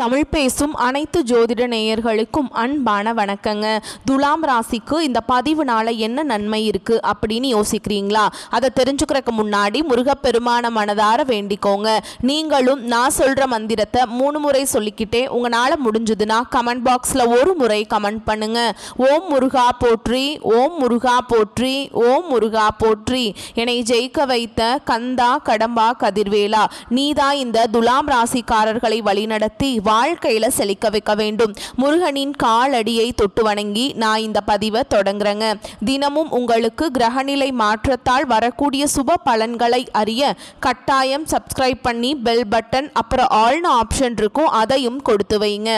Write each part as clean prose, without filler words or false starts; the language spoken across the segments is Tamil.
தமிழ் பேசும் அனைத்து ஜோதிட நேயர்களுக்கும் அன்பான வணக்கங்க. துலாம் ராசிக்கு இந்த பதிவுனால என்ன நன்மை இருக்கு அப்படின்னு யோசிக்கிறீங்களா? அதை தெரிஞ்சுக்கிறதுக்கு முன்னாடி முருகப்பெருமான மனதார வேண்டிக்கோங்க. நீங்களும் நான் சொல்ற மந்திரத்தை 3 முறை சொல்லிக்கிட்டே உங்களால முடிஞ்சதுன்னா கமெண்ட் பாக்ஸ்ல ஒரு முறை கமெண்ட் பண்ணுங்க. ஓம் முருகா போற்றி, ஓம் முருகா போற்றி, ஓம் முருகா போற்றி. என்னை ஜெயிக்க வைத்த கந்தா கடம்பா கதிர்வேலா, நீதான் இந்த துலாம் ராசிக்காரர்களை வழிநடத்தி வாழ்க்கையில செழிக்க வைக்க வேண்டும். முருகனின் காலடியை தொட்டு வணங்கி நான் இந்த பதிவை தொடங்குறேங்க. தினமும் உங்களுக்கு கிரகநிலை மாற்றத்தால் வரக்கூடிய சுப பலன்களை அறிய கட்டாயம் சப்ஸ்கிரைப் பண்ணி பெல் பட்டன் அப்புறம் ஆல்னு ஆப்ஷன் இருக்கும், அதையும் கொடுத்து வைங்க.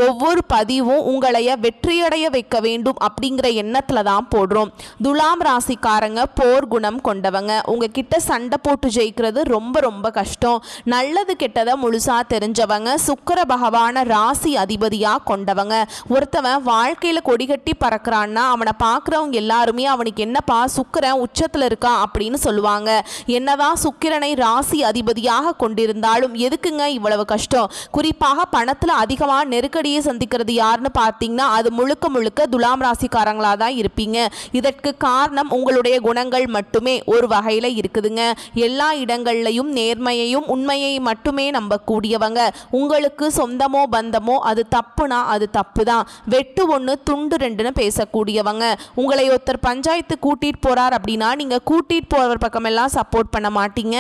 ஒவ்வொரு பதிவும் உங்களைய வெற்றியடைய வைக்க வேண்டும் அப்படிங்கிற எண்ணத்துல தான் போடுறோம். துலாம் ராசிக்காரங்க போர் குணம் கொண்டவங்க. உங்ககிட்ட சண்டை போட்டு ஜெயிக்கிறது ரொம்ப ரொம்ப கஷ்டம். நல்லது கெட்டதை முழுசா தெரிஞ்சவங்க. சுக்கிர பகவான ராசி அதிபதியா கொண்டவங்க. ஒருத்தவன் வாழ்க்கையில கொடிகட்டி பறக்கிறான்னா அவனை பார்க்குறவங்க எல்லாருமே அவனுக்கு என்னப்பா சுக்கிரன் உச்சத்துல இருக்கான் அப்படின்னு சொல்லுவாங்க. என்னதான் சுக்கிரனை ராசி அதிபதியாக கொண்டிருந்தாலும் எதுக்குங்க இவ்வளவு கஷ்டம்? குறிப்பாக பணத்துல அதிகமாக நெருக்கடியை சந்திக்கிறது யாருன்னு பார்த்தீங்கன்னா அது முழுக்க முழுக்க துலாம் ராசிக்காரங்களா தான் இருப்பீங்க. இதற்கு காரணம் உங்களுடைய குணங்கள் மட்டுமே ஒரு வகையில இருக்குதுங்க. எல்லா இடங்கள்லையும் நேர்மையையும் உண்மையை மட்டுமே நம்பக்கூடியவங்க. உங்களுக்கு சொந்தமோ பந்தமோ அது தப்புனா அது தப்பு தான். வெட்டு ஒன்று துண்டு ரெண்டுன்னு பேசக்கூடியவங்க. உங்களை ஒருத்தர் பஞ்சாயத்து கூட்டிட்டு போறார் அப்படின்னா நீங்க கூட்டிட்டு போறவர் பக்கமெல்லாம் சப்போர்ட் பண்ண மாட்டீங்க.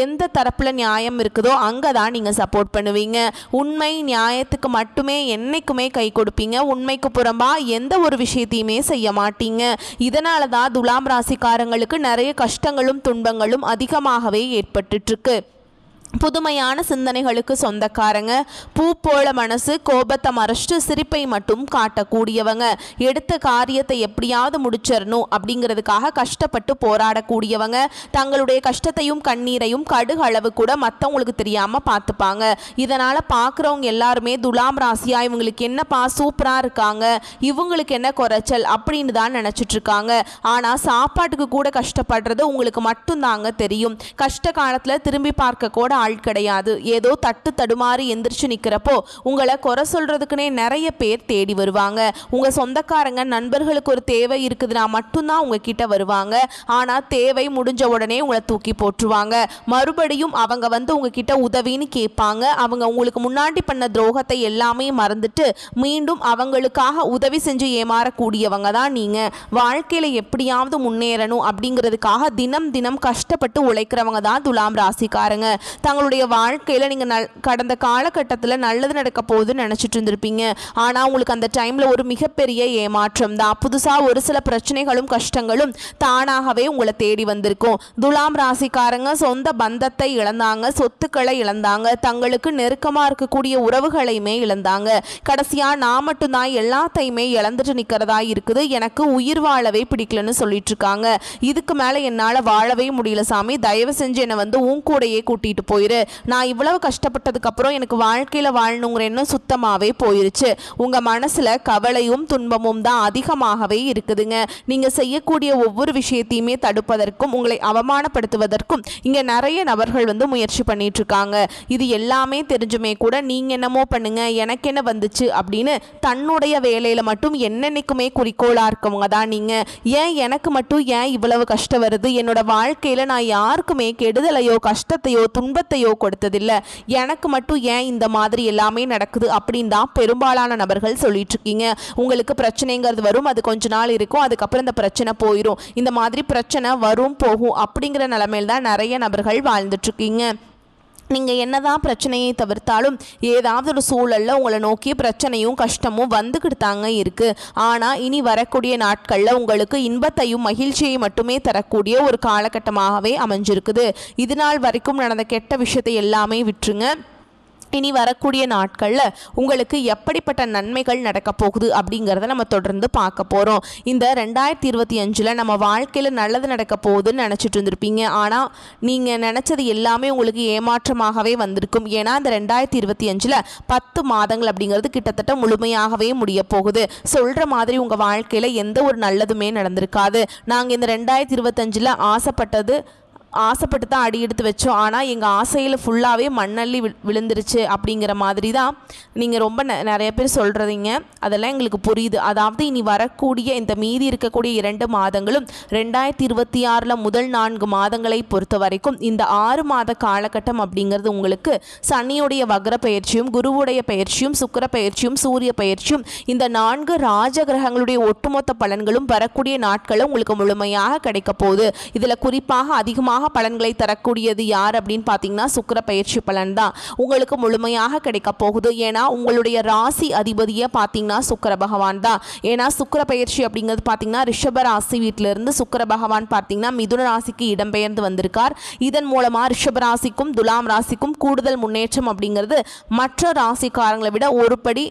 எந்த தரப்புல நியாயம் இருக்குதோ அங்கதான் நீங்க சப்போர்ட் பண்ணுவீங்க. உண்மை நியாயத்துக்கு மட்டுமே என்னைக்குமே கை கொடுப்பீங்க. உண்மைக்கு புறம்பா எந்த ஒரு விஷயத்தையுமே செய்ய மாட்டீங்க. இதனால தான் துலாம் ராசிக்காரங்களுக்கு நிறைய கஷ்டங்களும் துன்பங்களும் அதிகமாகவே ஏற்பட்டுட்டு இருக்கு. புதுமையான சிந்தனைகளுக்கு சொந்தக்காரங்க. பூ போல மனசு, கோபத்தை மறைச்சிட்டு சிரிப்பை மட்டும் காட்டக்கூடியவங்க. எடுத்த காரியத்தை எப்படியாவது முடிச்சிடணும் அப்படிங்கிறதுக்காக கஷ்டப்பட்டு போராடக்கூடியவங்க. தங்களுடைய கஷ்டத்தையும் கண்ணீரையும் கடுகு அளவு கூட மற்றவங்களுக்கு தெரியாம பார்த்துப்பாங்க. இதனால பார்க்குறவங்க எல்லாருமே துலாம் ராசியா இவங்களுக்கு என்னப்பா சூப்பரா இருக்காங்க, இவங்களுக்கு என்ன குறைச்சல் அப்படின்னு தான் நினைச்சிட்டு இருக்காங்க. ஆனா சாப்பாட்டுக்கு கூட கஷ்டப்படுறது உங்களுக்கு மட்டும்தாங்க தெரியும். கஷ்ட காலத்துல திரும்பி பார்க்க கூட ஆள் கிடையாது. ஏதோ தட்டு தடுமாறி எந்திரிச்சு நிக்கிறப்போ உங்களை குறை சொல்றதுக்குனே நிறைய பேர் தேடி வருவாங்க. உங்க சொந்தக்காரங்க நண்பர்களுக்கு ஒரு தேவை இருக்குதுன்னா மட்டும்தான் உங்ககிட்ட வருவாங்க. ஆனா தேவை முடிஞ்ச உடனே உங்களை தூக்கி போட்டுருவாங்க. மறுபடியும் அவங்க வந்து உங்ககிட்ட உதவின்னு கேட்பாங்க. அவங்க உங்களுக்கு முன்னாடி பண்ண துரோகத்தை எல்லாமே மறந்துட்டு மீண்டும் அவங்களுக்காக உதவி செஞ்சு ஏமாறக்கூடியவங்க தான் நீங்க. வாழ்க்கையில எப்படியாவது முன்னேறணும் அப்படிங்கிறதுக்காக தினம் தினம் கஷ்டப்பட்டு உழைக்கிறவங்க தான் துலாம் ராசிக்காரங்க. தங்களுடைய வாழ்க்கையில் நீங்கள் கடந்த காலகட்டத்தில் நல்லது நடக்க போகுதுன்னு நினச்சிட்டு இருந்திருப்பீங்க. ஆனால் உங்களுக்கு அந்த டைமில் ஒரு மிகப்பெரிய ஏமாற்றம் தான். புதுசாக ஒரு சில பிரச்சனைகளும் கஷ்டங்களும் தானாகவே உங்களை தேடி வந்திருக்கும். துலாம் ராசிக்காரங்க சொந்த பந்தத்தை இழந்தாங்க, சொத்துக்களை இழந்தாங்க, தங்களுக்கு நெருக்கமாக இருக்கக்கூடிய உறவுகளையுமே இழந்தாங்க. கடைசியாக நான் மட்டும்தான் எல்லாத்தையுமே இழந்துட்டு நிற்கிறதா இருக்குது, எனக்கு உயிர் வாழவே பிடிக்கலன்னு சொல்லிட்டு இருக்காங்க. இதுக்கு மேலே என்னால் வாழவே முடியல சாமி, தயவு செஞ்சு என்னை வந்து உன் கூடையே கூட்டிட்டு போயிரு. நான் இவ்வளவு கஷ்டப்பட்டதுக்கு அப்புறம் எனக்கு வாழ்க்கையில வாழணுங்கிற எண்ணம் சுத்தமாவே போயிருச்சு. உங்க மனசுல கவலையும் துன்பமும் தான் அதிகமாகவே இருக்குதுங்க. நீங்க செய்யக்கூடிய ஒவ்வொரு விஷயத்தையுமே தடுப்பதற்கும் உங்களை அவமானப்படுத்துவதற்கும் இங்க நிறைய நபர்கள் வந்து முயற்சி பண்ணிட்டு இருக்காங்க. இது எல்லாமே தெரிஞ்சுமே கூட நீங்க என்னமோ பண்ணுங்க எனக்கு என்ன வந்துச்சு அப்படின்னு தன்னுடைய வேலையில மட்டும் என்னென்னைக்குமே குறிக்கோளா இருக்கவங்க தான் நீங்க. ஏன் எனக்கு மட்டும் ஏன் இவ்வளவு கஷ்டம் வருது, என்னோட வாழ்க்கையில நான் யாருக்குமே கெடுதலையோ கஷ்டத்தையோ துன்பத்தையோ கொடுத்ததில்லை, எனக்கு மட்டும் ஏன் இந்த மாதிரி எல்லாமே நடக்குது அப்படின்னு தான் பெரும்பாலான நபர்கள் சொல்லிட்டு இருக்கீங்க. உங்களுக்கு பிரச்சனைங்கிறது வரும், அது கொஞ்ச நாள் இருக்கும், அதுக்கப்புறம் இந்த பிரச்சனை போயிடும். இந்த மாதிரி பிரச்சனை வரும் போகும் அப்படிங்கிற நிலைமையில் தான் நிறைய நபர்கள் வாழ்ந்துட்டு இருக்கீங்க. நீங்கள் என்னதான் பிரச்சனையை தவிர்த்தாலும் ஏதாவது ஒரு சூழலில் உங்களை நோக்கி பிரச்சனையும் கஷ்டமும் வந்துக்கிட்டு தாங்க இருக்குது. ஆனால் இனி வரக்கூடிய நாட்களில் உங்களுக்கு இன்பத்தையும் மகிழ்ச்சியை மட்டுமே தரக்கூடிய ஒரு காலகட்டமாகவே அமைஞ்சிருக்குது. இது நாள் வரைக்கும் நடந்த கெட்ட விஷயத்தை எல்லாமே விட்டுருங்க. இனி வரக்கூடிய நாட்களில் உங்களுக்கு எப்படிப்பட்ட நன்மைகள் நடக்க போகுது அப்படிங்கிறத நம்ம தொடர்ந்து பார்க்க போகிறோம். இந்த 2025 நம்ம வாழ்க்கையில் நல்லது நடக்க போகுதுன்னு நினச்சிட்டு இருந்திருப்பீங்க. ஆனால் நீங்கள் நினச்சது எல்லாமே உங்களுக்கு ஏமாற்றமாகவே வந்திருக்கும். ஏன்னா இந்த 2025 10 மாதங்கள் அப்படிங்கிறது கிட்டத்தட்ட முழுமையாகவே முடிய போகுது. சொல்கிற மாதிரி உங்கள் வாழ்க்கையில் எந்த ஒரு நல்லதுமே நடந்திருக்காது. நாங்கள் இந்த 2025 ஆசைப்பட்டது ஆசைப்பட்டு தான் அடி எடுத்து வச்சோம், ஆனால் எங்கள் ஆசையில் ஃபுல்லாகவே மண்ணள்ளி விழுந்துருச்சு அப்படிங்கிற மாதிரி தான் நீங்கள் ரொம்ப நிறைய பேர் சொல்கிறீங்க. அதெல்லாம் எங்களுக்கு புரியுது. அதாவது இனி வரக்கூடிய இந்த மீதி இருக்கக்கூடிய 2 மாதங்களும் 2026 முதல் 4 மாதங்களை பொறுத்த வரைக்கும் இந்த 6 மாத காலகட்டம் அப்படிங்கிறது உங்களுக்கு சனியுடைய வக்ர பயிற்சியும் குருவுடைய பயிற்சியும் சுக்கிர பயிற்சியும் சூரிய பயிற்சியும் இந்த 4 ராஜகிரகங்களுடைய ஒட்டுமொத்த பலன்களும் வரக்கூடிய நாட்களும் உங்களுக்கு முழுமையாக கிடைக்க போகுது. இதில் குறிப்பாக அதிகமாக பலன்களை தரக்கூடியது யார் அப்படின்னு பார்த்தீங்கன்னா சுக்கிர பயிற்சி பலன் தான் உங்களுக்கு முழுமையாக கிடைக்க போகுது. ஏன்னா உங்களுடைய ராசி அதிபதியை பார்த்தீங்கன்னா சுக்கிர பகவான் தான். ஏன்னா சுக்கிர பயிற்சி அப்படிங்கிறது பார்த்தீங்கன்னா ரிஷப ராசி வீட்டிலிருந்து சுக்கிர பகவான் பார்த்தீங்கன்னா மிதுன ராசிக்கு இடம்பெயர்ந்து வந்திருக்கார். இதன் மூலமாக ரிஷப ராசிக்கும் துலாம் ராசிக்கும் கூடுதல் முன்னேற்றம் அப்படிங்கிறது மற்ற ராசிக்காரங்களை விட ஒரு படி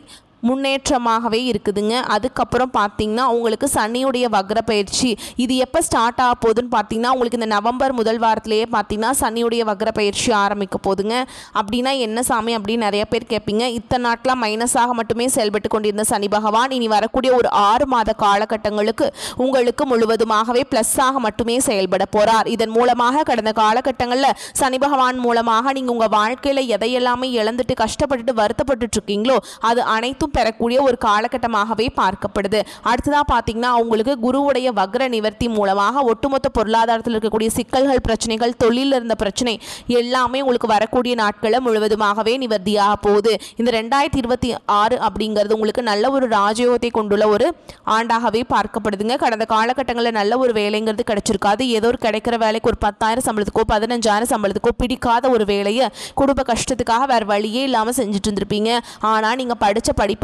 முன்னேற்றமாகவே இருக்குதுங்க. அதுக்கப்புறம் பார்த்தீங்கன்னா உங்களுக்கு சனியுடைய வக்ர பயிற்சி இது எப்போ ஸ்டார்ட் ஆக போகுதுன்னு பார்த்தீங்கன்னா உங்களுக்கு இந்த நவம்பர் முதல் வாரத்திலேயே பார்த்தீங்கன்னா சனியுடைய வக்ர பயிற்சி ஆரம்பிக்க போகுதுங்க. அப்படின்னா என்ன சாமி அப்படின்னு நிறைய பேர் கேட்பீங்க. இத்தனை நாட்களாக மைனஸாக மட்டுமே செயல்பட்டு கொண்டிருந்த சனி பகவான் இனி வரக்கூடிய ஒரு 6 மாத காலகட்டங்களுக்கு உங்களுக்கு முழுவதுமாகவே ப்ளஸ்ஸாக மட்டுமே செயல்பட போகிறார். இதன் மூலமாக கடந்த காலகட்டங்களில் சனி பகவான் மூலமாக நீங்கள் உங்கள் வாழ்க்கையில் எதையெல்லாமே இழந்துட்டு கஷ்டப்பட்டுட்டு வருத்தப்பட்டு இருக்கீங்களோ அது அனைத்தும் பெறக்கூடிய ஒரு காலகட்டமாகவே பார்க்கப்படுது. அடுத்ததாக பார்த்தீங்கன்னா உங்களுக்கு குருவுடைய வக்ர நிவர்த்தி மூலமாக ஒட்டுமொத்த பொருளாதாரத்தில் இருக்கக்கூடிய சிக்கல்கள் பிரச்சனைகள் தொழிலில் இருந்த பிரச்சனை எல்லாமே உங்களுக்கு வரக்கூடிய நாட்களில் முழுவதுமாகவே நிவர்த்தியாக போகுது. இந்த 2026 அப்படிங்கிறது உங்களுக்கு நல்ல ஒரு ராஜயோகத்தை கொண்டுள்ள ஒரு ஆண்டாகவே பார்க்கப்படுதுங்க. கடந்த காலகட்டங்களில் நல்ல ஒரு வேலைங்கிறது கிடைச்சிருக்காது. ஏதோ ஒரு கிடைக்கிற வேலைக்கு ஒரு 10,000 சம்பளத்துக்கோ 15,000 சம்பளத்துக்கோ பிடிக்காத ஒரு வேலையை குடும்ப கஷ்டத்துக்காக வேறு வழியே இல்லாமல் செஞ்சுட்டு இருந்திருப்பீங்க. ஆனால் நீங்கள் படித்த படிப்பெல்லாம்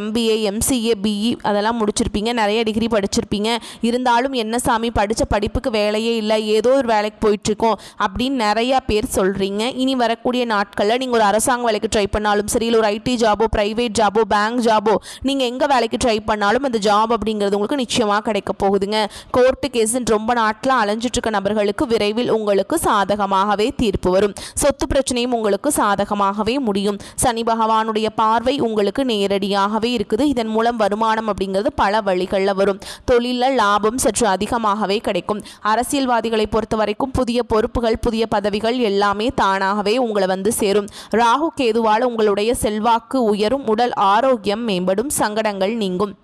MBA MCA BE அதெல்லாம் முடிச்சிருப்பீங்க, நிறைய டிகிரி படிச்சிருப்பீங்க. இருந்தாலும் என்ன சாமி படித்த படிப்புக்கு வேலையே இல்லை, ஏதோ ஒரு வேலைக்கு போயிட்டுருக்கோம் அப்படின்னு நிறையா பேர் சொல்கிறீங்க. இனி வரக்கூடிய நாட்களில் நீங்கள் ஒரு அரசாங்க வேலைக்கு ட்ரை பண்ணாலும் சரி, இல்லை ஒரு IT ஜாபோ ப்ரைவேட் ஜாபோ பேங்க் ஜாபோ நீங்கள் எங்கே வேலைக்கு ட்ரை பண்ணாலும் அந்த ஜாப் அப்படிங்கிறது உங்களுக்கு நிச்சயமாக கிடைக்க போகுதுங்க. கோர்ட்டு கேஸுன்னு ரொம்ப நாட்டில் அலைஞ்சிட்ருக்க நபர்களுக்கு விரைவில் உங்களுக்கு சாதகமாகவே தீர்ப்பு வரும். சொத்து பிரச்சனையும் உங்களுக்கு சாதகமாகவே முடியும். சனி பகவானுடைய பார்வை உங்களுக்கு நேரடியாகவே இருக்குது. இதன் மூலம் வருமானம் அப்படிங்கிறது பல வழிகளில் வரும். தொழிலில் லாபம் சற்று அதிகமாகவே கிடைக்கும். அரசியல்வாதிகளை பொறுத்த வரைக்கும் புதிய பொறுப்புகள் புதிய பதவிகள் எல்லாமே தானாகவே உங்களை வந்து சேரும். ராகு கேதுவால் உங்களுடைய செல்வாக்கு உயரும், உடல் ஆரோக்கியம் மேம்படும், சங்கடங்கள் நீங்கும்.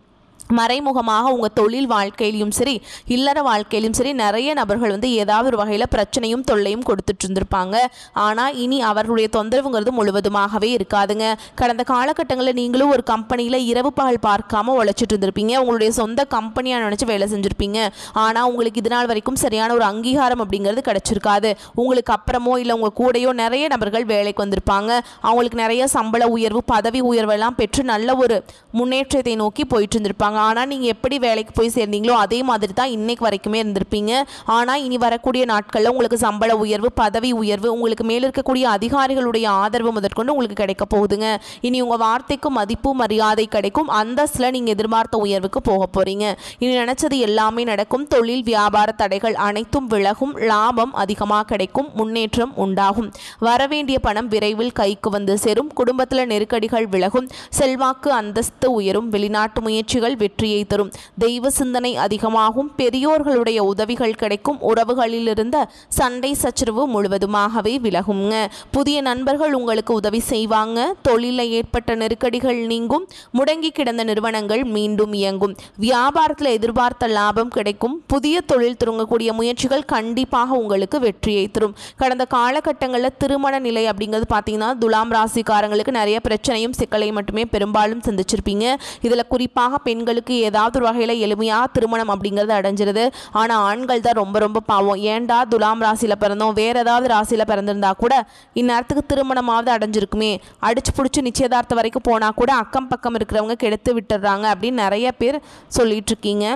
மறைமுகமாக உங்கள் தொழில் வாழ்க்கையிலும் சரி இல்லற வாழ்க்கையிலும் சரி நிறைய நபர்கள் வந்து ஏதாவது ஒரு வகையில் பிரச்சனையும் தொல்லையும் கொடுத்துட்டு இருந்திருப்பாங்க. ஆனால் இனி அவர்களுடைய தொந்தரவுங்கிறது முழுவதுமாகவே இருக்காதுங்க. கடந்த காலகட்டங்களில் நீங்களும் ஒரு கம்பெனியில் இரவு பகல் பார்க்காம உழைச்சிட்டு இருந்திருப்பீங்க. உங்களுடைய சொந்த கம்பெனியாக நினச்சி வேலை செஞ்சுருப்பீங்க. ஆனால் உங்களுக்கு இது நாள் வரைக்கும் சரியான ஒரு அங்கீகாரம் அப்படிங்கிறது கிடச்சிருக்காது. உங்களுக்கு அப்புறமோ இல்லை உங்கள் கூடையோ நிறைய நபர்கள் வேலைக்கு வந்திருப்பாங்க. அவங்களுக்கு நிறைய சம்பள உயர்வு பதவி உயர்வெல்லாம் பெற்று நல்ல ஒரு முன்னேற்றத்தை நோக்கி போயிட்டு இருந்திருப்பாங்க. ஆனால் நீங்கள் எப்படி வேலைக்கு போய் சேர்ந்தீங்களோ அதே மாதிரி தான் இன்னைக்கு வரைக்குமே இருந்திருப்பீங்க. ஆனால் இனி வரக்கூடிய நாட்களில் உங்களுக்கு சம்பள உயர்வு பதவி உயர்வு உங்களுக்கு மேலே இருக்கக்கூடிய அதிகாரிகளுடைய ஆதரவு முதற்கொண்டு உங்களுக்கு கிடைக்க போகுதுங்க. இனி உங்கள் வார்த்தைக்கு மதிப்பு மரியாதை கிடைக்கும். அந்தஸ்தில் நீங்கள் எதிர்பார்த்த உயர்வுக்கு போக போகிறீங்க. இனி நினச்சது எல்லாமே நடக்கும். தொழில் வியாபார தடைகள் அனைத்தும் விலகும். லாபம் அதிகமாக கிடைக்கும். முன்னேற்றம் உண்டாகும். வரவேண்டிய பணம் விரைவில் கைக்கு வந்து சேரும். குடும்பத்தில் நெருக்கடிகள் விலகும். செல்வாக்கு அந்தஸ்து உயரும். வெளிநாட்டு முயற்சிகள் வெற்றியை தரும். தெய்வ சிந்தனை அதிகமாகும். பெரியோர்களுடைய உதவிகள் கிடைக்கும். உறவுகளில் இருந்த சண்டை சச்சரவு முழுவதுமாகவே விலகுங்க. புதிய நண்பர்கள் உங்களுக்கு உதவி செய்வாங்க. தொழிலில் ஏற்பட்ட நெருக்கடிகள் நீங்கும். முடங்கி கிடந்த நிறுவனங்கள் மீண்டும் இயங்கும். வியாபாரத்தில் எதிர்பார்த்த லாபம் கிடைக்கும். புதிய தொழில் தொடங்கக்கூடிய முயற்சிகள் கண்டிப்பாக உங்களுக்கு வெற்றியை தரும். கடந்த காலகட்டங்களில் திருமண நிலை அப்படிங்கிறது பார்த்தீங்கன்னா துலாம் ராசிக்காரங்களுக்கு நிறைய பிரச்சனையும் சிக்கலையும் மட்டுமே பெரும்பாலும் சந்திச்சிருப்பீங்க. இதில் குறிப்பாக பெண்களுக்கு ஏதாவது ஒரு வகையில் எளிமையாக திருமணம் அப்படிங்கிறது அடைஞ்சிருது. ஆனால் ஆண்கள் தான் ரொம்ப ரொம்ப பாவம். ஏண்டா துலாம் ராசியில் பிறந்தோம், வேறு ஏதாவது ராசியில் பிறந்திருந்தா கூட இந்நேரத்துக்கு திருமணமாவது அடைஞ்சிருக்குமே, அடிச்சு பிடிச்சி நிச்சயதார்த்தம் வரைக்கும் போனால் கூட அக்கம் பக்கம் இருக்கிறவங்க கெடுத்து விட்டுடுறாங்க அப்படின்னு நிறைய பேர் சொல்லிட்டு இருக்கீங்க.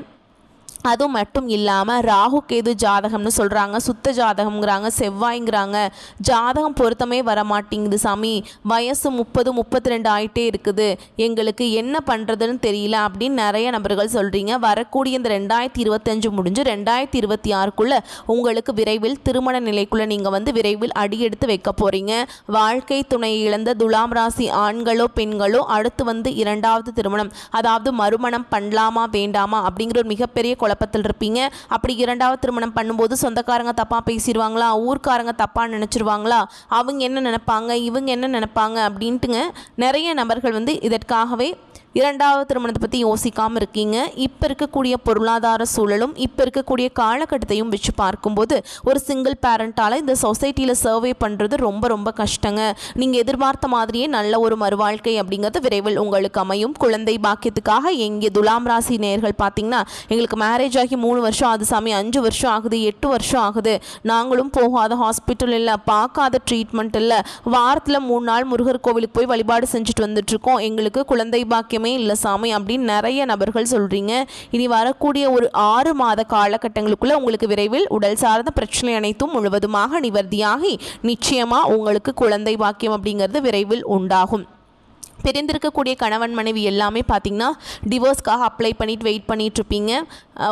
அது மட்டும் இல்லாமல் ராகு கேது ஜாதகம்னு சொல்கிறாங்க, சுத்த ஜாதகம்ங்கிறாங்க, செவ்வாய்ங்கிறாங்க. ஜாதகம் பொருத்தமே வர மாட்டேங்குது சாமி, வயசு 30-32 ஆகிட்டே இருக்குது, எங்களுக்கு என்ன பண்ணுறதுன்னு தெரியல அப்படின்னு நிறைய நபர்கள் சொல்கிறீங்க. வரக்கூடிய இந்த 2025 முடிஞ்சு 2026க்குள்ளே உங்களுக்கு விரைவில் திருமண நிலைக்குள்ளே நீங்கள் வந்து விரைவில் அடியெடுத்து வைக்க போகிறீங்க. வாழ்க்கை துணையை இழந்த துலாம் ராசி ஆண்களோ பெண்களோ அடுத்து வந்து 2வது திருமணம் அதாவது மறுமணம் பண்ணலாமா வேண்டாமா அப்படிங்கிற ஒரு மிகப்பெரிய குழப்பத்தில் இருப்பீங்க. அப்படி இரண்டாவது திருமணம் பண்ணும்போது சொந்தக்காரங்க தப்பாக பேசிடுவாங்களா, ஊர்க்காரங்க தப்பாக நினச்சிருவாங்களா, அவங்க என்ன நினைப்பாங்க, இவங்க என்ன நினைப்பாங்க அப்படின்ட்டுங்க நிறைய நபர்கள் வந்து இதற்காகவே இரண்டாவது திருமணத்தை பற்றி யோசிக்காமல் இருக்கீங்க. இப்போ இருக்கக்கூடிய பொருளாதார சூழலும் இப்போ இருக்கக்கூடிய காலகட்டத்தையும் வச்சு பார்க்கும்போது ஒரு சிங்கிள் பேரண்ட்டால் இந்த சொசைட்டியில் சர்வே பண்ணுறது ரொம்ப ரொம்ப கஷ்டங்க. நீங்கள் எதிர்பார்த்த மாதிரியே நல்ல ஒரு மறுவாழ்க்கை அப்படிங்கிறது விரைவில் உங்களுக்கு அமையும். குழந்தை பாக்கியத்துக்காக எங்கே துலாம் ராசி நேயர்கள் பார்த்தீங்கன்னா, எங்களுக்கு மேரேஜ் ஆகி 3 வருஷம் ஆகுது சாமி, 5 வருஷம் ஆகுது, 8 வருஷம் ஆகுது, நாங்களும் போகாத ஹாஸ்பிட்டல் இல்லை, பார்க்காத ட்ரீட்மெண்ட் இல்லை, வாரத்தில் 3 நாள் முருகர் கோவிலுக்கு போய் வழிபாடு செஞ்சுட்டு வந்துட்டுருக்கோம், எங்களுக்கு குழந்தை பாக்கியம் இல்லை சாமி அப்படின்னு நிறைய நபர்கள் சொல்றீங்க. இனி வரக்கூடிய ஒரு 6 மாத காலகட்டங்களுக்குள்ள உங்களுக்கு விரைவில் உடல் சார்ந்த பிரச்சனை அனைத்தும் முழுவதுமாக நிவர்த்தியாகி நிச்சயமா உங்களுக்கு குழந்தை பாக்கியம் அப்படிங்கிறது விரைவில் உண்டாகும். பிரிந்திருக்கக்கூடிய கணவன் மனைவி எல்லாமே பார்த்தீங்கன்னா டிவோர்ஸ்க்காக அப்ளை பண்ணிட்டு வெயிட் பண்ணிட்டு இருப்பீங்க.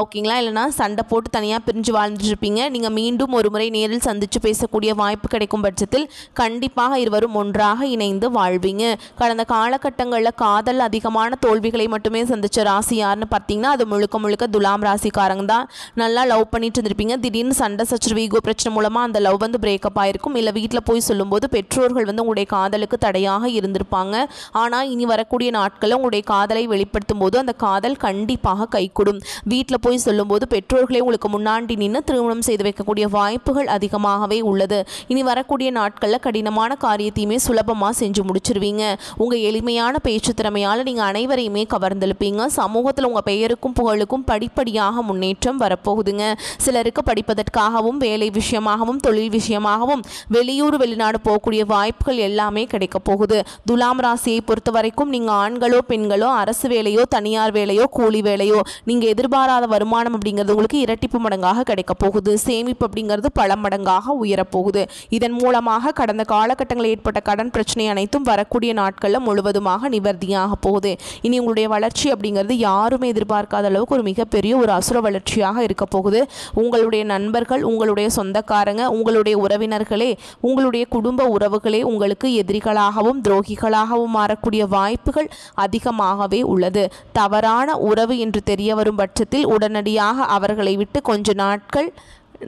ஓகேங்களா, இல்லைனா சண்டை போட்டு தனியாக பிரிஞ்சு வாழ்ந்துட்டுருப்பீங்க. நீங்கள் மீண்டும் ஒரு முறை நேரில் சந்தித்து பேசக்கூடிய வாய்ப்பு கிடைக்கும் பட்சத்தில் கண்டிப்பாக இருவரும் ஒன்றாக இணைந்து வாழ்வீங்க. கடந்த காலகட்டங்களில் காதல் அதிகமான தோல்விகளை மட்டுமே சந்தித்த ராசி யாருன்னு பார்த்தீங்கன்னா அது முழுக்க முழுக்க துலாம் ராசிக்காரங்க தான். நல்லா லவ் பண்ணிட்டு இருந்திருப்பீங்க, திடீர்னு சண்டை சச்சரவு ஈகோ பிரச்சனை மூலமாக அந்த லவ் வந்து பிரேக்கப் ஆகிருக்கும். இல்லை வீட்டில் போய் சொல்லும்போது பெற்றோர்கள் வந்து உங்களுடைய காதலுக்கு தடையாக இருந்திருப்பாங்க. ஆனால் இனி வரக்கூடிய நாட்களில் உங்களுடைய காதலை வெளிப்படுத்தும் போது அந்த காதல் கண்டிப்பாக கைகூடும். வீட்டில் போய் சொல்லும்போது பெற்றோர்களே உங்களுக்கு முன்னாடி நின்று திருமணம் செய்து வைக்கக்கூடிய வாய்ப்புகள் அதிகமாகவே உள்ளது. இனி வரக்கூடிய நாட்களில் கடினமான காரியத்தையுமே சுலபமாக செஞ்சு முடிச்சிருவீங்க. உங்கள் எளிமையான பேச்சு திறமையால் நீங்கள் அனைவரையுமே கவர்ந்தெழுப்பீங்க. சமூகத்தில் உங்கள் பெயருக்கும் புகழுக்கும் படிப்படியாக முன்னேற்றம் வரப்போகுதுங்க. சிலருக்கு படிப்பதற்காகவும் வேலை விஷயமாகவும் தொழில் விஷயமாகவும் வெளியூர் வெளிநாடு போகக்கூடிய வாய்ப்புகள் எல்லாமே கிடைக்க போகுது. துலாம் ராசியை பொறுத்த வரைக்கும் நீங்கள் ஆண்களோ பெண்களோ அரசு வேலையோ தனியார் வேலையோ கூலி வேலையோ நீங்கள் எதிர்பாராத வருமானம் அப்படிங்கிறது உங்களுக்கு இரட்டிப்பு மடங்காக கிடைக்க போகுது. சேமிப்பு அப்படிங்கிறது பல மடங்காக உயரப்போகுது. இதன் மூலமாக கடந்த காலகட்டங்களில் ஏற்பட்ட கடன் பிரச்சனை அனைத்தும் வரக்கூடிய நாட்களில் முழுவதுமாக நிவர்த்தியாக போகுது. இனி உங்களுடைய வளர்ச்சி அப்படிங்கிறது யாருமே எதிர்பார்க்காத அளவுக்கு ஒரு மிகப்பெரிய ஒரு அசுர வளர்ச்சியாக இருக்க போகுது. உங்களுடைய நண்பர்கள், உங்களுடைய சொந்தக்காரங்க, உங்களுடைய உறவினர்களே, உங்களுடைய குடும்ப உறவுகளே உங்களுக்கு எதிரிகளாகவும் துரோகிகளாகவும் மாறக்கூடிய வாய்ப்புகள் அதிகமாகவே உள்ளது. தவறான உறவு என்று தெரிய வரும் பட்சத்தில் உடனடியாக அவர்களை விட்டு கொஞ்ச நாட்கள்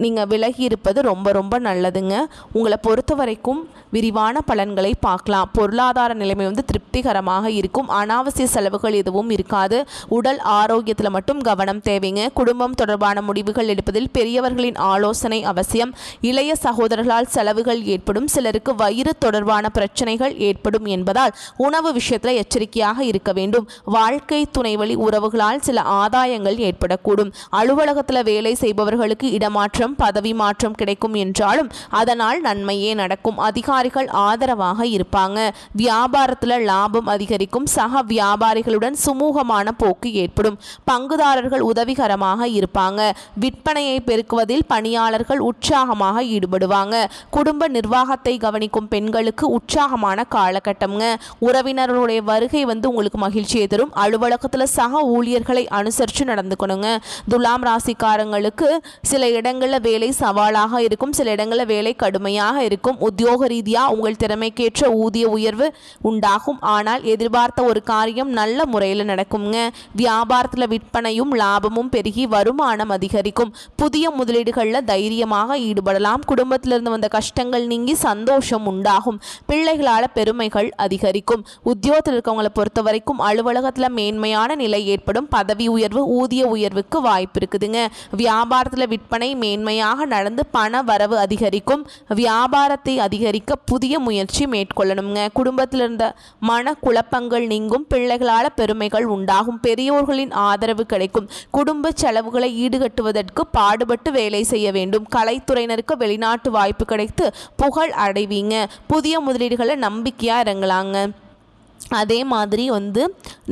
நீங்கள் விலகி இருப்பது ரொம்ப ரொம்ப நல்லதுங்க. உங்களை பொறுத்த வரைக்கும் விரிவான பலன்களை பார்க்கலாம். பொருளாதார நிலைமை வந்து திருப்திகரமாக இருக்கும். அனாவசிய செலவுகள் எதுவும் இருக்காது. உடல் ஆரோக்கியத்தில் மட்டும் கவனம் தேவைங்க. குடும்பம் தொடர்பான முடிவுகள் எடுப்பதில் பெரியவர்களின் ஆலோசனை அவசியம். இளைய சகோதரர்களால் செலவுகள் ஏற்படும். சிலருக்கு வயிறு தொடர்பான பிரச்சனைகள் ஏற்படும் என்பதால் உணவு விஷயத்தில் எச்சரிக்கையாக இருக்க வேண்டும். வாழ்க்கை துணை வழி உறவுகளால் சில ஆதாயங்கள் ஏற்படக்கூடும். அலுவலகத்தில் வேலை செய்பவர்களுக்கு இடமாற்றம் பதவி மாற்றம் கிடைக்கும் என்றாலும் அதனால் நன்மையே நடக்கும். அதிகாரிகள் ஆதரவாக இருப்பாங்க. வியாபாரத்தில் லாபம் அதிகரிக்கும். சக வியாபாரிகளுடன் சுமூகமான போக்கு ஏற்படும். பங்குதாரர்கள் உதவிகரமாக இருப்பாங்க. விற்பனையை பெருக்குவதில் பணியாளர்கள் உற்சாகமாக ஈடுபடுவாங்க. குடும்ப நிர்வாகத்தை கவனிக்கும் பெண்களுக்கு உற்சாகமான காலகட்டம்ங்க. உறவினர்களுடைய வருகை வந்து உங்களுக்கு மகிழ்ச்சியை தரும். அலுவலகத்தில் சக ஊழியர்களை அனுசரித்து நடந்துக்கணுங்க. துலாம் ராசிக்காரங்களுக்கு சில இடங்களில் வேலை சவாலாக இருக்கும், சில இடங்களில் வேலை கடுமையாக இருக்கும். உத்தியோக ரீதியாக உங்கள் திறமைக்கேற்ற ஊதிய உயர்வு உண்டாகும். ஆனால் எதிர்பார்த்த ஒரு காரியம் நல்ல முறையில் நடக்குங்க. வியாபாரத்தில் விற்பனையும் லாபமும் பெருகி வருமானம் அதிகரிக்கும். புதிய முதலீடுகளில் தைரியமாக ஈடுபடலாம். குடும்பத்திலிருந்து வந்த கஷ்டங்கள் நீங்கி சந்தோஷம் உண்டாகும். பிள்ளைகளால் பெருமைகள் அதிகரிக்கும். உத்தியோகத்தில் இருக்கவங்களை பொறுத்த வரைக்கும் அலுவலகத்தில் மேன்மையான நிலை ஏற்படும். பதவி உயர்வு ஊதிய உயர்வுக்கு வாய்ப்பு இருக்குதுங்க. வியாபாரத்தில் விற்பனை மேன்மையாக நடந்து பண வரவு அதிகரிக்கும். வியாபாரத்தை அதிகரிக்க புதிய முயற்சி மேற்கொள்ளணுங்க. குடும்பத்தில் இருந்த மன குழப்பங்கள் நீங்கும். பிள்ளைகளால் பெருமைகள் உண்டாகும். பெரியோர்களின் ஆதரவு கிடைக்கும். குடும்ப செலவுகளை ஈடுகட்டுவதற்கு பாடுபட்டு வேலை செய்ய வேண்டும். கலைத்துறையினருக்கு வெளிநாட்டு வாய்ப்பு கிடைத்து புகழ் அடைவீங்க. புதிய முதலீடுகளை நம்பிக்கையாக இறங்கலாங்க. அதே மாதிரி வந்து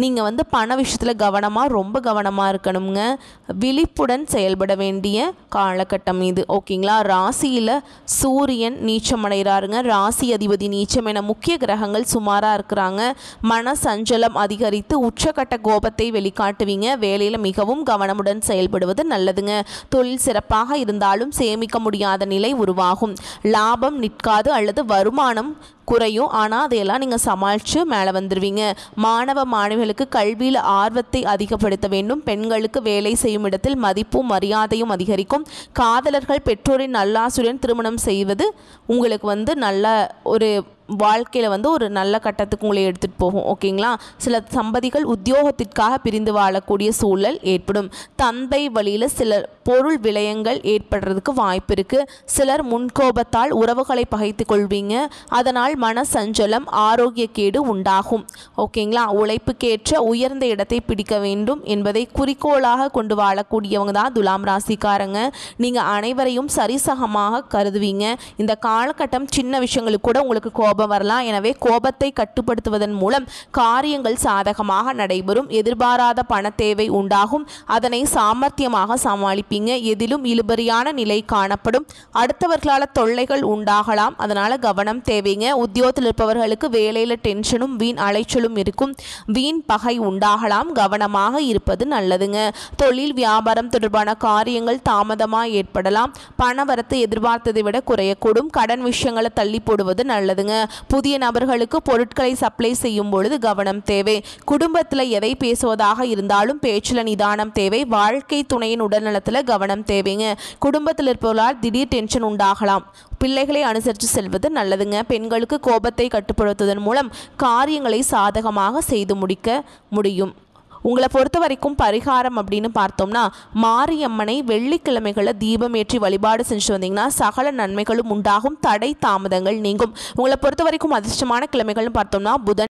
நீங்கள் வந்து பண விஷயத்தில் ரொம்ப கவனமாக இருக்கணுங்க. விழிப்புடன் செயல்பட வேண்டிய காலகட்டம் இது. ஓகேங்களா, ராசியில் சூரியன் நீச்சமடைகிறாருங்க. ராசி அதிபதி நீச்சம் என முக்கிய கிரகங்கள் சுமாராக இருக்கிறாங்க. மன சஞ்சலம் அதிகரித்து உச்சக்கட்ட கோபத்தை வெளிக்காட்டுவீங்க. வேலையில் மிகவும் கவனமுடன் செயல்படுவது நல்லதுங்க. தொழில் சிறப்பாக இருந்தாலும் சேமிக்க முடியாத நிலை உருவாகும். லாபம் நிற்காது அல்லது வருமானம் குறையும். ஆனால் அதையெல்லாம் நீங்கள் சமாளித்து மேலே வந்துடுவீங்க. மாணவ மாணவிகளுக்கு கல்வியில் ஆர்வத்தை அதிகப்படுத்த வேண்டும். பெண்களுக்கு வேலை செய்யும் இடத்தில் மதிப்பும் மரியாதையும் அதிகரிக்கும். காதலர்கள் பெற்றோரின் நல்லாசியுடன் திருமணம் செய்வது உங்களுக்கு நல்ல ஒரு வாழ்க்கையில் ஒரு நல்ல கட்டத்துக்கு உங்களை எடுத்துகிட்டு போகும். ஓகேங்களா. சில தம்பதிகள் உத்தியோகத்திற்காக பிரிந்து வாழக்கூடிய சூழல் ஏற்படும். தந்தை வழியில் சில பொருள் விளையங்கள் ஏற்படுறதுக்கு வாய்ப்பு இருக்குது. சிலர் முன்கோபத்தால் உறவுகளை பகைத்து கொள்வீங்க. அதனால் மன சஞ்சலம், ஆரோக்கியக்கேடு உண்டாகும். ஓகேங்களா. உழைப்புக்கேற்ற உயர்ந்த இடத்தை பிடிக்க வேண்டும் என்பதை குறிக்கோளாக கொண்டு வாழக்கூடியவங்க தான் துலாம் ராசிக்காரங்க. நீங்கள் அனைவரையும் சரிசகமாக கருதுவீங்க. இந்த காலகட்டம் சின்ன விஷயங்களுக்கு கூட உங்களுக்கு கோபம் வரலாம். எனவே கோபத்தை கட்டுப்படுத்துவதன் மூலம் காரியங்கள் சாதகமாக நடைபெறும். எதிர்பாராத பண தேவை உண்டாகும். அதனை சாமர்த்தியமாக சமாளிப்பீங்க. எதிலும் இழுபறியான நிலை காணப்படும். அடுத்தவர்களால் தொல்லைகள் உண்டாகலாம். அதனால கவனம் தேவைங்க. உத்தியோகத்தில் இருப்பவர்களுக்கு வேலையில் டென்ஷனும் வீண் அலைச்சலும் இருக்கும். வீண் பகை உண்டாகலாம். கவனமாக இருப்பது நல்லதுங்க. தொழில் வியாபாரம் தொடர்பான காரியங்கள் தாமதமாக ஏற்படலாம். பணவரத்து எதிர்பார்த்ததை விட குறையக்கூடும். கடன் விஷயங்களை தள்ளி போடுவது நல்லதுங்க. புதிய நபர்களுக்கு பொருட்களை சப்ளை செய்யும் பொழுது கவனம் தேவை. குடும்பத்தில் எதை பேசுவதாக இருந்தாலும் பேச்சில் நிதானம் தேவை. வாழ்க்கை துணையின் உடல்நலத்தில் கவனம் தேவைங்க. குடும்பத்தில் இருப்பவர்களால் திடீர் டென்ஷன் உண்டாகலாம். பிள்ளைகளை அனுசரித்து செல்வது நல்லதுங்க. பெண்களுக்கு கோபத்தை கட்டுப்படுத்துவதன் மூலம் காரியங்களை சாதகமாக செய்து முடிக்க முடியும். உங்களை பொறுத்த வரைக்கும் பரிகாரம் அப்படின்னு பார்த்தோம்னா, மாரியம்மனை வெள்ளிக்கிழமைகளில் தீபம் ஏற்றி வழிபாடு செஞ்சுட்டு வந்தீங்கன்னா சகல நன்மைகளும் உண்டாகும். தடை தாமதங்கள் நீங்கும். உங்களை பொறுத்த வரைக்கும் அதிர்ஷ்டமான கிழமைகள்னு பார்த்தோம்னா புதன்,